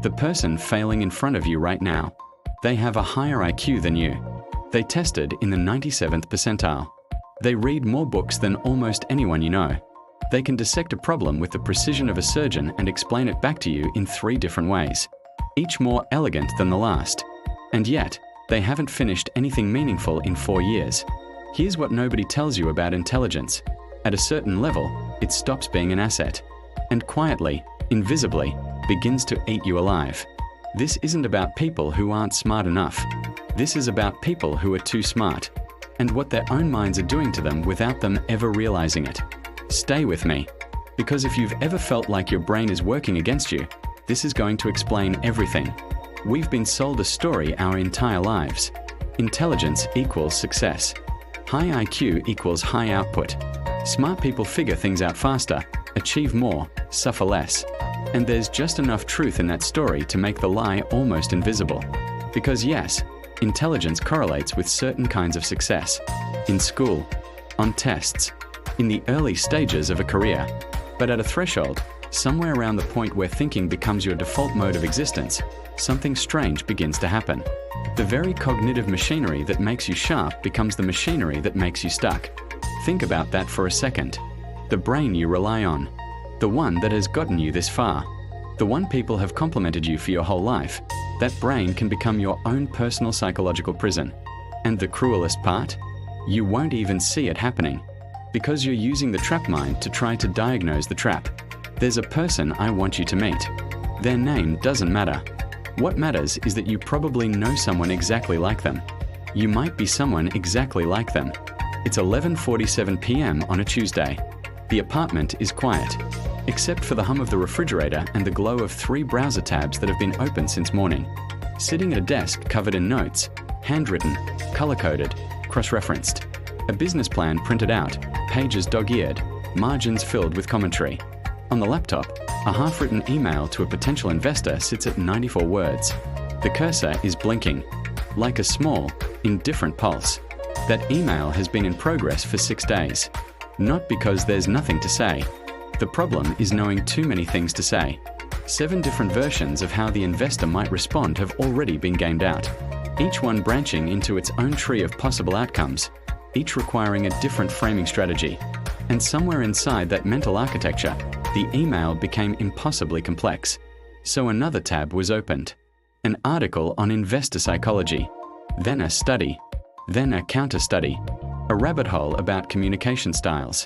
The person failing in front of you right now, they have a higher IQ than you. They tested in the 97th percentile. They read more books than almost anyone you know. They can dissect a problem with the precision of a surgeon and explain it back to you in 3 different ways, each more elegant than the last. And yet, they haven't finished anything meaningful in 4 years. Here's what nobody tells you about intelligence. At a certain level, it stops being an asset, and quietly, invisibly, begins to eat you alive. This isn't about people who aren't smart enough. This is about people who are too smart, and what their own minds are doing to them without them ever realizing it. Stay with me, because if you've ever felt like your brain is working against you, this is going to explain everything. We've been sold a story our entire lives. Intelligence equals success. High IQ equals high output. Smart people figure things out faster, achieve more, suffer less. And there's just enough truth in that story to make the lie almost invisible. Because yes, intelligence correlates with certain kinds of success. In school, on tests, in the early stages of a career. But at a threshold, somewhere around the point where thinking becomes your default mode of existence, something strange begins to happen. The very cognitive machinery that makes you sharp becomes the machinery that makes you stuck. Think about that for a second. The brain you rely on, the one that has gotten you this far, the one people have complimented you for your whole life, that brain can become your own personal psychological prison. And the cruelest part? You won't even see it happening, because you're using the trap mind to try to diagnose the trap. There's a person I want you to meet. Their name doesn't matter. What matters is that you probably know someone exactly like them. You might be someone exactly like them. It's 11:47 p.m. on a Tuesday. The apartment is quiet, except for the hum of the refrigerator and the glow of 3 browser tabs that have been open since morning. Sitting at a desk covered in notes, handwritten, color-coded, cross-referenced. A business plan printed out, pages dog-eared, margins filled with commentary. On the laptop, a half-written email to a potential investor sits at 94 words. The cursor is blinking, like a small, indifferent pulse. That email has been in progress for 6 days. Not because there's nothing to say. The problem is knowing too many things to say. 7 different versions of how the investor might respond have already been gamed out, each one branching into its own tree of possible outcomes, each requiring a different framing strategy. And somewhere inside that mental architecture, the email became impossibly complex. So another tab was opened. An article on investor psychology, then a study, then a counter-study, a rabbit hole about communication styles.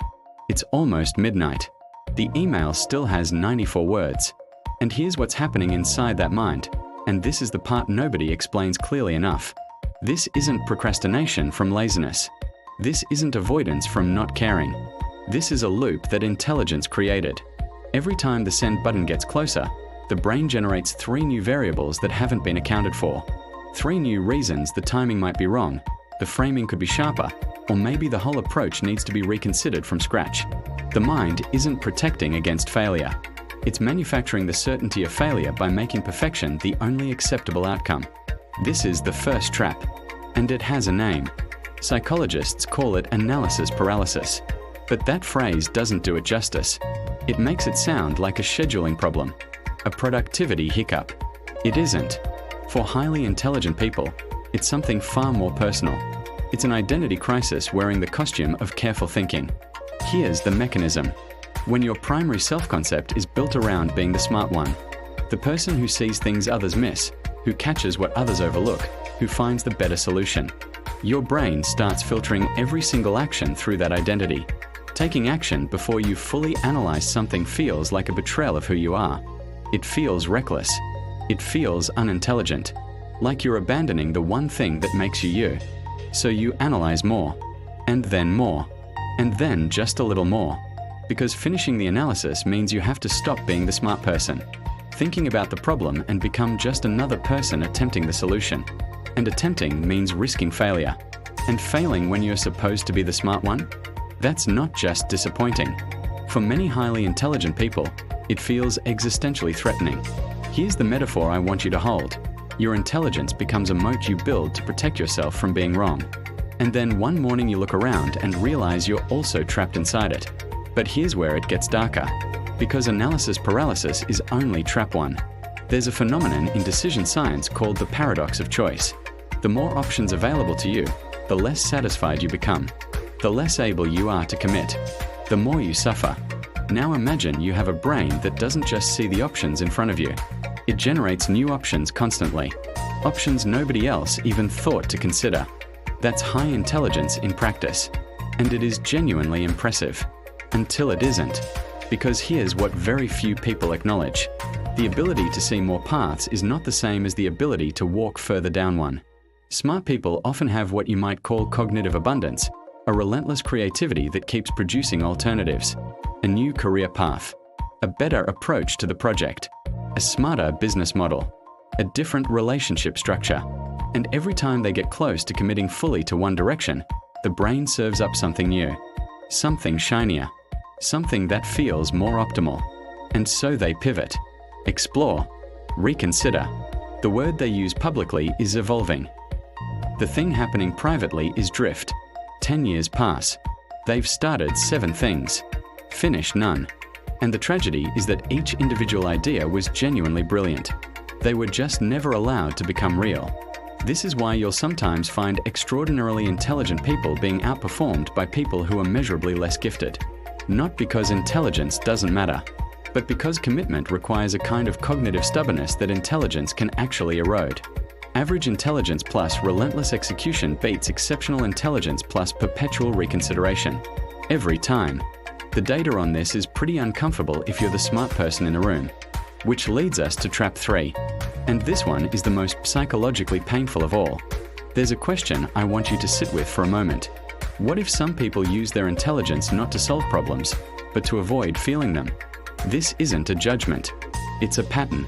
It's almost midnight. The email still has 94 words. And here's what's happening inside that mind, and this is the part nobody explains clearly enough. This isn't procrastination from laziness. This isn't avoidance from not caring. This is a loop that intelligence created. Every time the send button gets closer, the brain generates 3 new variables that haven't been accounted for. 3 new reasons the timing might be wrong, the framing could be sharper, or maybe the whole approach needs to be reconsidered from scratch. The mind isn't protecting against failure. It's manufacturing the certainty of failure by making perfection the only acceptable outcome. This is the first trap, and it has a name. Psychologists call it analysis paralysis. But that phrase doesn't do it justice. It makes it sound like a scheduling problem, a productivity hiccup. It isn't. For highly intelligent people, it's something far more personal. It's an identity crisis wearing the costume of careful thinking. Here's the mechanism. When your primary self-concept is built around being the smart one, the person who sees things others miss, who catches what others overlook, who finds the better solution, your brain starts filtering every single action through that identity. Taking action before you fully analyze something feels like a betrayal of who you are. It feels reckless. It feels unintelligent. Like you're abandoning the one thing that makes you you. So you analyze more, and then just a little more. Because finishing the analysis means you have to stop being the smart person, thinking about the problem and become just another person attempting the solution. And attempting means risking failure. And failing when you're supposed to be the smart one? That's not just disappointing. For many highly intelligent people, it feels existentially threatening. Here's the metaphor I want you to hold. Your intelligence becomes a moat you build to protect yourself from being wrong. And then one morning you look around and realize you're also trapped inside it. But here's where it gets darker. Because analysis paralysis is only trap 1. There's a phenomenon in decision science called the paradox of choice. The more options available to you, the less satisfied you become. The less able you are to commit, the more you suffer. Now imagine you have a brain that doesn't just see the options in front of you. It generates new options constantly. Options nobody else even thought to consider. That's high intelligence in practice. And it is genuinely impressive. Until it isn't. Because here's what very few people acknowledge. The ability to see more paths is not the same as the ability to walk further down one. Smart people often have what you might call cognitive abundance, a relentless creativity that keeps producing alternatives, a new career path, a better approach to the project, a smarter business model, a different relationship structure. And every time they get close to committing fully to one direction, the brain serves up something new, something shinier, something that feels more optimal. And so they pivot, explore, reconsider. The word they use publicly is evolving. The thing happening privately is drift. 10 years pass. They've started 7 things, finished none. And the tragedy is that each individual idea was genuinely brilliant. They were just never allowed to become real. This is why you'll sometimes find extraordinarily intelligent people being outperformed by people who are measurably less gifted. Not because intelligence doesn't matter, but because commitment requires a kind of cognitive stubbornness that intelligence can actually erode. Average intelligence plus relentless execution beats exceptional intelligence plus perpetual reconsideration. Every time. The data on this is pretty uncomfortable if you're the smart person in the room. Which leads us to trap 3. And this one is the most psychologically painful of all. There's a question I want you to sit with for a moment. What if some people use their intelligence not to solve problems, but to avoid feeling them? This isn't a judgment. It's a pattern.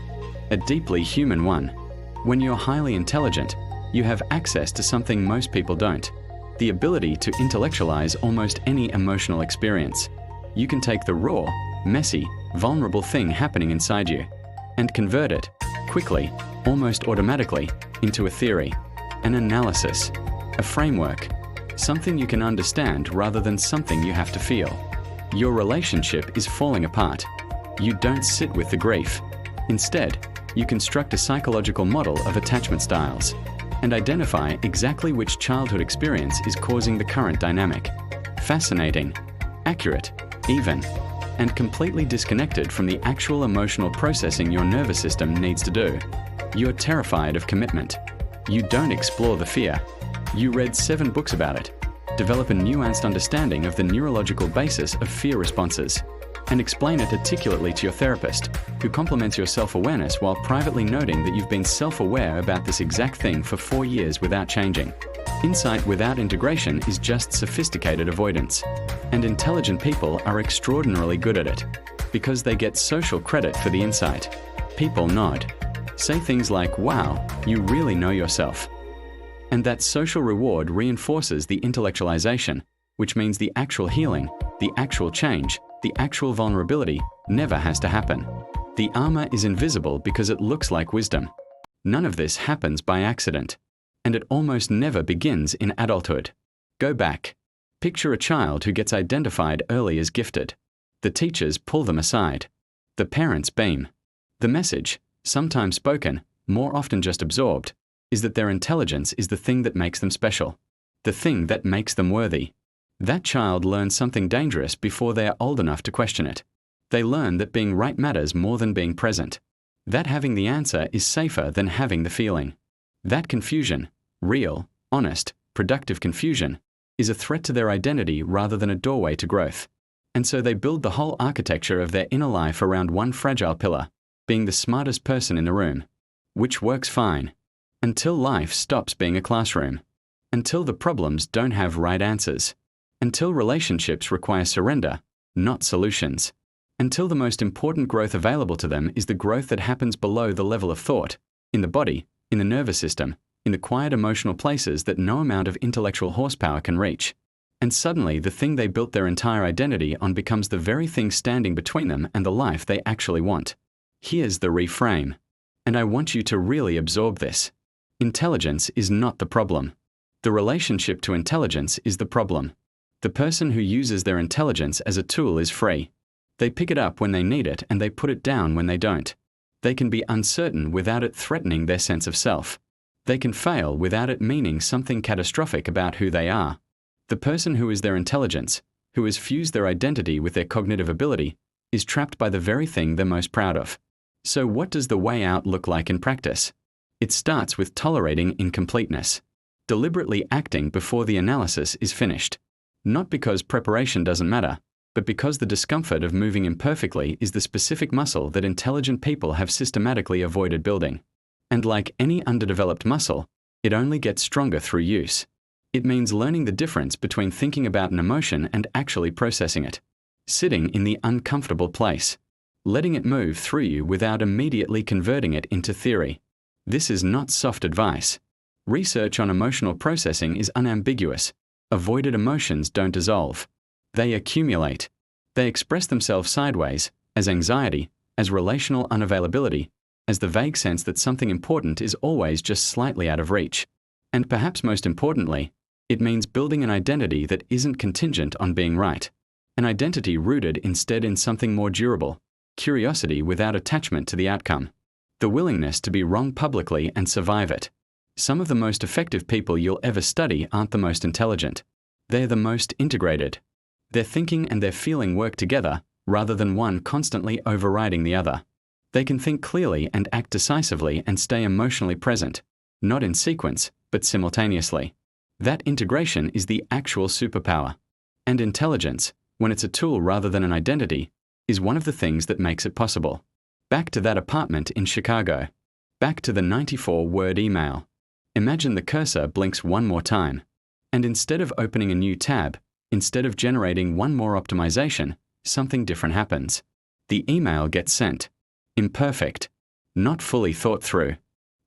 A deeply human one. When you're highly intelligent, you have access to something most people don't. The ability to intellectualize almost any emotional experience. You can take the raw, messy, vulnerable thing happening inside you and convert it, quickly, almost automatically, into a theory, an analysis, a framework, something you can understand rather than something you have to feel. Your relationship is falling apart. You don't sit with the grief. Instead, you construct a psychological model of attachment styles and identify exactly which childhood experience is causing the current dynamic. Fascinating, accurate, even, and completely disconnected from the actual emotional processing your nervous system needs to do. You're terrified of commitment. You don't explore the fear. You read 7 books about it. Develop a nuanced understanding of the neurological basis of fear responses, and explain it articulately to your therapist, who compliments your self-awareness while privately noting that you've been self-aware about this exact thing for 4 years without changing. Insight without integration is just sophisticated avoidance. And intelligent people are extraordinarily good at it, because they get social credit for the insight. People nod. Say things like, "Wow, you really know yourself." And that social reward reinforces the intellectualization, which means the actual healing, the actual change, the actual vulnerability never has to happen. The armor is invisible because it looks like wisdom. None of this happens by accident. And it almost never begins in adulthood. Go back. Picture a child who gets identified early as gifted. The teachers pull them aside. The parents beam. The message, sometimes spoken, more often just absorbed, is that their intelligence is the thing that makes them special, the thing that makes them worthy. That child learns something dangerous before they are old enough to question it. They learn that being right matters more than being present. That having the answer is safer than having the feeling. That confusion, real, honest, productive confusion, is a threat to their identity rather than a doorway to growth. And so they build the whole architecture of their inner life around one fragile pillar, being the smartest person in the room, which works fine, until life stops being a classroom, until the problems don't have right answers, until relationships require surrender, not solutions, until the most important growth available to them is the growth that happens below the level of thought, in the body, in the nervous system, in the quiet emotional places that no amount of intellectual horsepower can reach. And suddenly the thing they built their entire identity on becomes the very thing standing between them and the life they actually want. Here's the reframe. And I want you to really absorb this. Intelligence is not the problem. The relationship to intelligence is the problem. The person who uses their intelligence as a tool is free. They pick it up when they need it and they put it down when they don't. They can be uncertain without it threatening their sense of self. They can fail without it meaning something catastrophic about who they are. The person who is their intelligence, who has fused their identity with their cognitive ability, is trapped by the very thing they're most proud of. So what does the way out look like in practice? It starts with tolerating incompleteness, deliberately acting before the analysis is finished. Not because preparation doesn't matter, but because the discomfort of moving imperfectly is the specific muscle that intelligent people have systematically avoided building. And like any underdeveloped muscle, it only gets stronger through use. It means learning the difference between thinking about an emotion and actually processing it. Sitting in the uncomfortable place. Letting it move through you without immediately converting it into theory. This is not soft advice. Research on emotional processing is unambiguous. Avoided emotions don't dissolve. They accumulate. They express themselves sideways, as anxiety, as relational unavailability, as the vague sense that something important is always just slightly out of reach. And perhaps most importantly, it means building an identity that isn't contingent on being right. An identity rooted instead in something more durable, curiosity without attachment to the outcome. The willingness to be wrong publicly and survive it. Some of the most effective people you'll ever study aren't the most intelligent. They're the most integrated. Their thinking and their feeling work together, rather than one constantly overriding the other. They can think clearly and act decisively and stay emotionally present, not in sequence, but simultaneously. That integration is the actual superpower. And intelligence, when it's a tool rather than an identity, is one of the things that makes it possible. Back to that apartment in Chicago. Back to the 94-word email. Imagine the cursor blinks one more time. And instead of opening a new tab, instead of generating one more optimization, something different happens. The email gets sent. Imperfect. Not fully thought through.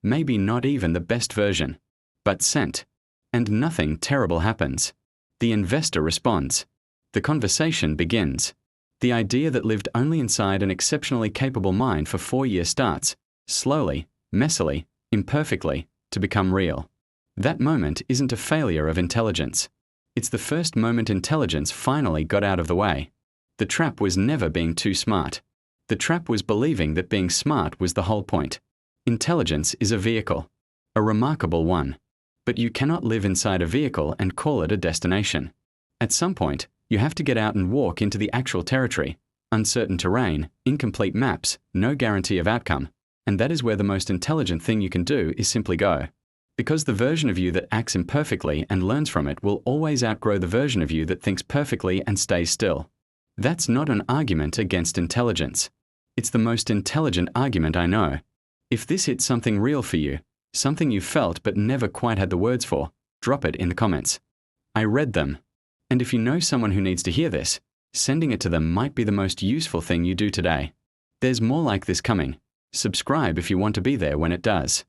Maybe not even the best version. But sent. And nothing terrible happens. The investor responds. The conversation begins. The idea that lived only inside an exceptionally capable mind for 4 years starts, slowly, messily, imperfectly, to become real. That moment isn't a failure of intelligence. It's the first moment intelligence finally got out of the way. The trap was never being too smart. The trap was believing that being smart was the whole point. Intelligence is a vehicle. A remarkable one. But you cannot live inside a vehicle and call it a destination. At some point, you have to get out and walk into the actual territory. Uncertain terrain, incomplete maps, no guarantee of outcome. And that is where the most intelligent thing you can do is simply go. Because the version of you that acts imperfectly and learns from it will always outgrow the version of you that thinks perfectly and stays still. That's not an argument against intelligence. It's the most intelligent argument I know. If this hit something real for you, something you felt but never quite had the words for, drop it in the comments. I read them. And if you know someone who needs to hear this, sending it to them might be the most useful thing you do today. There's more like this coming. Subscribe if you want to be there when it does.